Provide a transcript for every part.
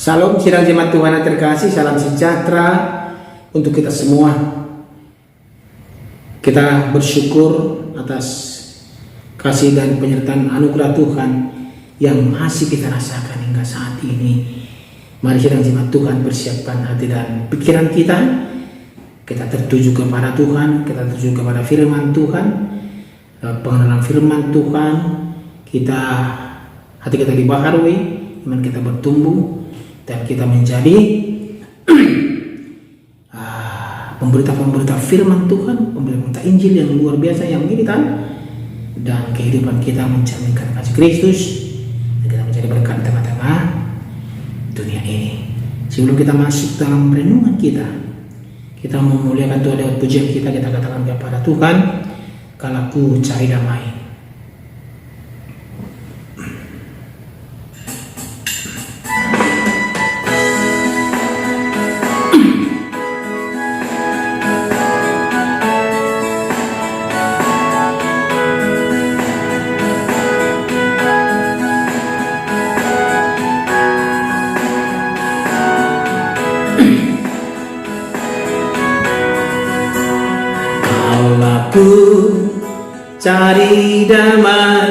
Salam sidang jemaat Tuhan yang terkasih, salam sejahtera untuk kita semua. Kita bersyukur atas kasih dan penyertaan anugerah Tuhan yang masih kita rasakan hingga saat ini. Mari sidang jemaat Tuhan persiapkan hati dan pikiran kita. Kita tertuju kepada Tuhan, kita tertuju kepada firman Tuhan, pengenalan firman Tuhan. Hati kita dibaharui, iman kita bertumbuh, dan kita menjadi pemberita-pemberita firman Tuhan, pemberita Injil yang luar biasa, yang militan, dan kehidupan kita mencerminkan kasih Kristus, dan kita menjadi berkat di tengah-tengah dunia ini. Sebelum kita masuk dalam renungan kita memuliakan Tuhan lewat pujian kita katakan kepada Tuhan, kalau ku cari damai. Ku cari damai,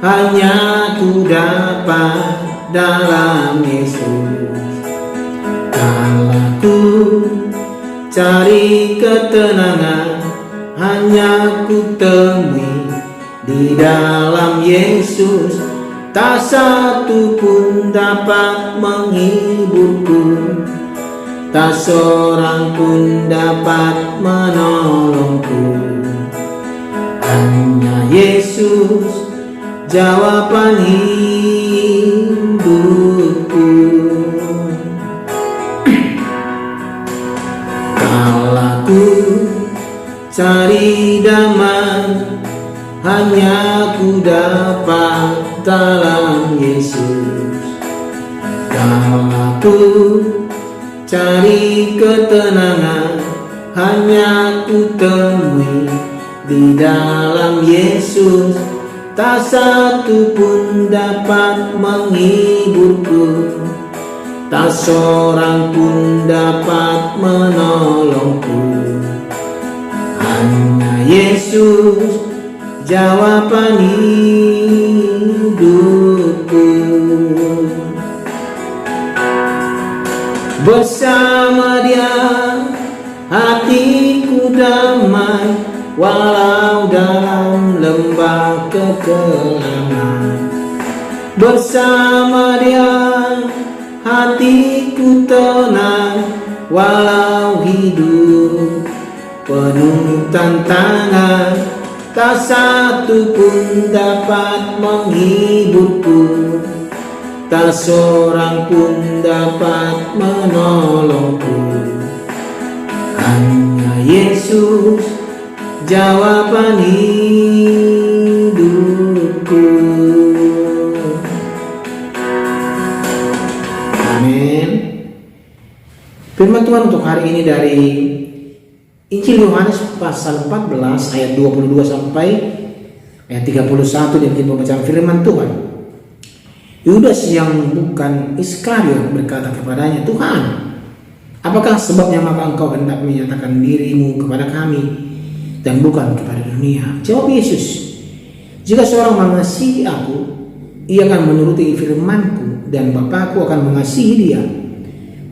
hanya ku dapat dalam Yesus. Kalau ku cari ketenangan, hanya ku temui di dalam Yesus. Tak satu pun dapat menghiburku, tak seorang pun dapat menolongku. Hanya Yesus jawaban hidupku. Kalau ku cari damai, hanya ku dapat dalam Yesus. Kalau ku cari ketenangan, hanya ku temui di dalam Yesus. Tak satu pun dapat menghiburku, tak seorang pun dapat menolongku. Hanya Yesus jawaban hidupku. Bersama Dia hatiku damai, walau dalam lembah kekelaman. Bersama Dia hatiku tenang, walau hidup penuh tantangan. Tak satu pun dapat menghiburku, tak seorang pun dapat menolongku. Hanya Yesus jawaban hidupku. Amin. Firman Tuhan untuk hari ini dari Injil Yohanes pasal 14 ayat 22 sampai ayat 31, dan pembacaan firman Tuhan. Yudas yang bukan Iskariot berkata kepadanya, Tuhan, apakah sebabnya maka engkau hendak menyatakan dirimu kepada kami dan bukan kepada dunia? Jawab Yesus, jika seorang mengasihi aku, ia akan menuruti firmanku, dan Bapakku akan mengasihi dia,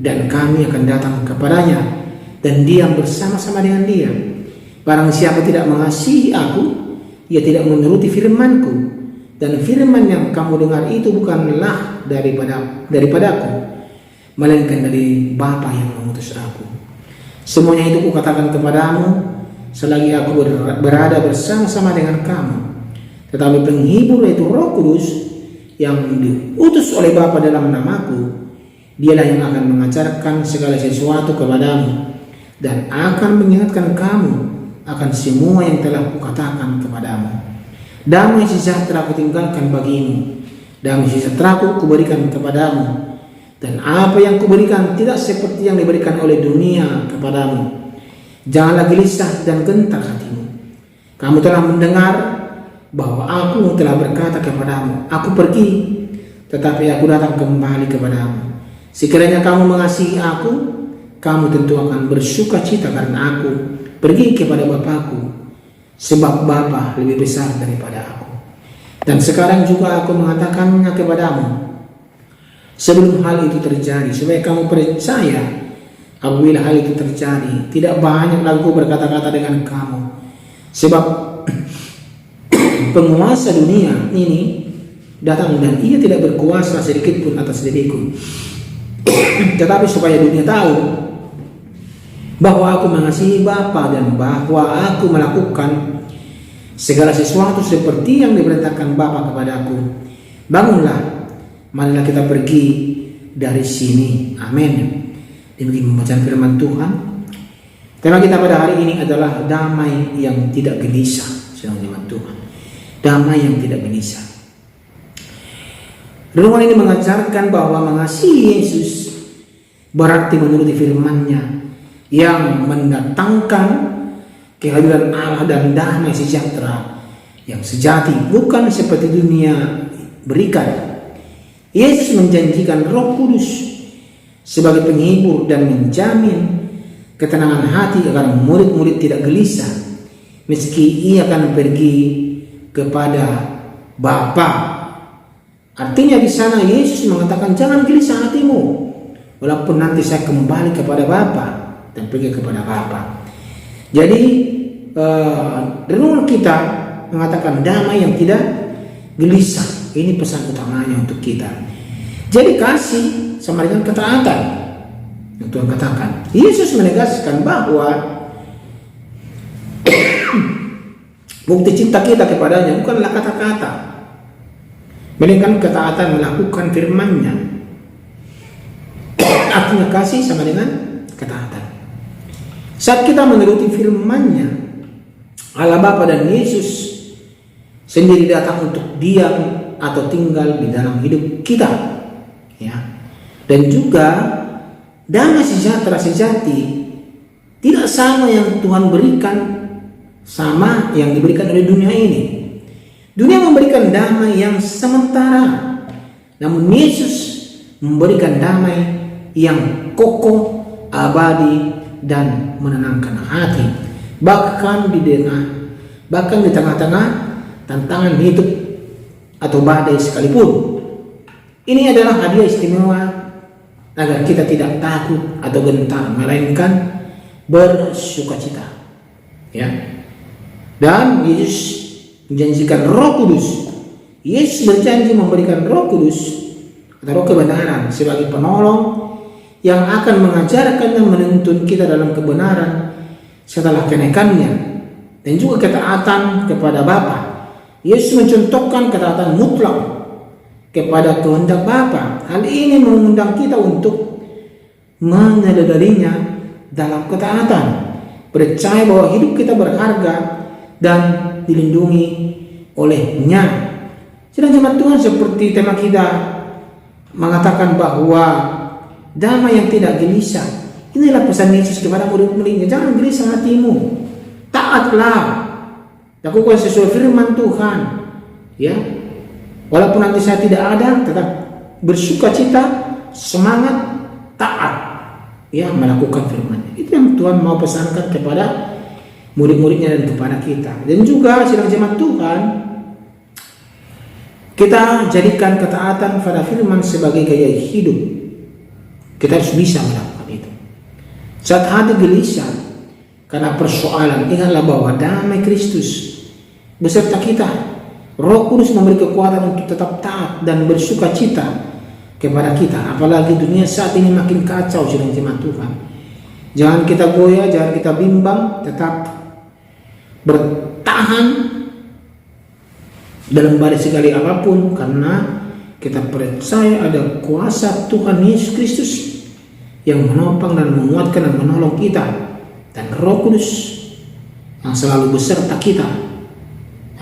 dan kami akan datang kepadanya dan diam bersama-sama dengan dia. Barang siapa tidak mengasihi aku, ia tidak menuruti firmanku, dan firman yang kamu dengar itu bukanlah daripadaku, melainkan dari Bapa yang mengutus aku. Semuanya itu kukatakan kepadamu selagi aku berada bersama-sama dengan kamu. Tetapi penghibur, yaitu Roh Kudus, yang diutus oleh Bapa dalam namaku, dialah yang akan mengajarkan segala sesuatu kepadamu, dan akan mengingatkan kamu akan semua yang telah kukatakan kepadamu. Damai sejahtera kutinggalkan bagimu, damai sejahtera kuberikan kepadamu, dan apa yang kuberikan tidak seperti yang diberikan oleh dunia kepadamu. Janganlah gelisah dan gentar hatimu. Kamu telah mendengar bahwa aku telah berkata kepadamu, aku pergi, tetapi aku datang kembali kepadamu. Sekiranya kamu mengasihi aku, kamu tentu akan bersuka cita karena aku pergi kepada Bapakku, sebab Bapa lebih besar daripada aku. Dan sekarang juga aku mengatakannya kepadamu, sebelum hal itu terjadi, supaya kamu percaya apabila hal itu terjadi. Tidak banyak lagi berkata-kata dengan kamu, sebab penguasa dunia ini datang dan ia tidak berkuasa sedikit pun atas diriku. Tetapi supaya dunia tahu bahwa aku mengasihi Bapa dan bahwa aku melakukan segala sesuatu seperti yang diperintahkan Bapa kepadaku. Bangunlah, marilah kita pergi dari sini. Amin. Demikian pembacaan firman Tuhan. Tema kita pada hari ini adalah damai yang tidak gelisah. Sedang firman Tuhan, damai yang tidak gelisah. Renungan ini mengajarkan bahwa mengasihi Yesus berarti menuruti firman-Nya yang mendatangkan kehadiran Allah dan damai sejahtera yang sejati, bukan seperti dunia berikan. Yesus menjanjikan Roh Kudus sebagai penghibur dan menjamin ketenangan hati agar murid-murid tidak gelisah meski ia akan pergi kepada Bapa. Artinya di sana Yesus mengatakan jangan gelisah hatimu, walaupun nanti saya kembali kepada Bapa dan pergi kepada Bapa. Jadi renungan kita mengatakan damai yang tidak gelisah. Ini pesan utamanya untuk kita. Jadi kasih sama dengan ketaatan yang Tuhan katakan. Yesus menegaskan bahwa bukti cinta kita kepadanya bukanlah kata-kata, melainkan ketaatan melakukan firman-Nya. Artinya kasih sama dengan ketaatan. Saat kita menuruti firman-Nya, Allah Bapa dan Yesus sendiri datang untuk diam atau tinggal di dalam hidup kita, ya. Dan juga damai sejahtera sejati tidak sama yang Tuhan berikan sama yang diberikan oleh dunia ini. Dunia memberikan damai yang sementara, namun Yesus memberikan damai yang kokoh, abadi, dan menenangkan hati. Bahkan di tengah-tengah tantangan hidup atau badai sekalipun. Ini adalah hadiah istimewa agar kita tidak takut atau gentar, melainkan bersukacita. Ya. Dan Yesus menjanjikan Roh Kudus. Yesus berjanji memberikan Roh Kudus atau Roh kebenaran sebagai penolong yang akan mengajarkan dan menuntun kita dalam kebenaran setelah kenaikannya, dan juga ketaatan kepada Bapa. Yesus mencontohkan ketaatan mutlak kepada kehendak Bapa. Hal ini mengundang kita untuk menyadarinya dalam ketaatan, percaya bahwa hidup kita berharga dan dilindungi oleh-Nya. Sedang jemaat Tuhan, seperti tema kita mengatakan bahwa damai yang tidak gelisah. Inilah pesan Yesus kepada murid-muridnya. Jangan gelisah hatimu, taatlah, lakukan sesuai firman Tuhan, ya. Walaupun nanti saya tidak ada, tetap bersuka cita, semangat, taat, ya, melakukan firman-Nya. Itu yang Tuhan mau pesankan kepada murid-muridnya dan kepada kita. Dan juga sidang jemaat Tuhan, kita jadikan ketaatan pada firman sebagai gaya hidup. Kita harus bisa melakukan itu. Saat hati gelisah karena persoalan, ingatlah bahwa damai Kristus beserta kita. Roh Kudus memberi kekuatan untuk tetap taat dan bersuka cita kepada kita. Apalagi dunia saat ini makin kacau, sidang jemaat Tuhan. Jangan kita goyah, jangan kita bimbang, tetap bertahan dalam badai sekali apapun, karena kita percaya ada kuasa Tuhan Yesus Kristus yang menopang dan menguatkan dan menolong kita, dan Roh Kudus yang selalu beserta kita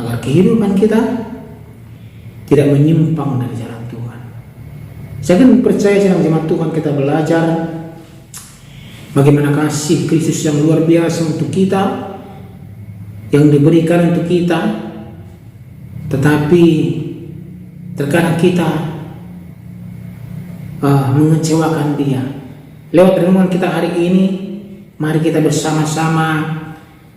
agar kehidupan kita tidak menyimpang dari jalan Tuhan. Saya kan percaya sedang jemaat Tuhan, kita belajar bagaimana kasih Kristus yang luar biasa untuk kita, yang diberikan untuk kita. Tetapi terkadang kita mengecewakan Dia. Lewat renungan kita hari ini, mari kita bersama-sama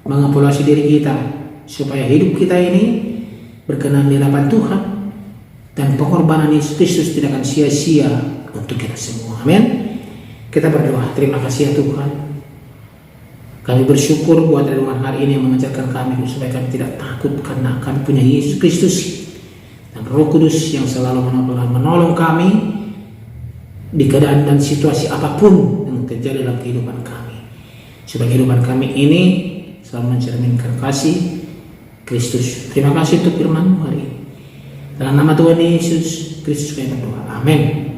mengevaluasi diri kita supaya hidup kita ini berkenan di hadapan Tuhan dan pengorbanan Yesus Kristus tidak akan sia-sia untuk kita semua. Amin. Kita berdoa. Terima kasih ya Tuhan. Kami bersyukur buat renungan hari ini yang mengajarkan kami supaya kami tidak takut karena kami punya Yesus Kristus dan Roh Kudus yang selalu menolong kami di keadaan dan situasi apapun yang terjadi dalam kehidupan kami. Supaya kehidupan kami ini selalu mencerminkan kasih Kristus. Terima kasih untuk firman-Mu hari ini. Dalam nama Tuhan Yesus Kristus kami berdoa. Amin.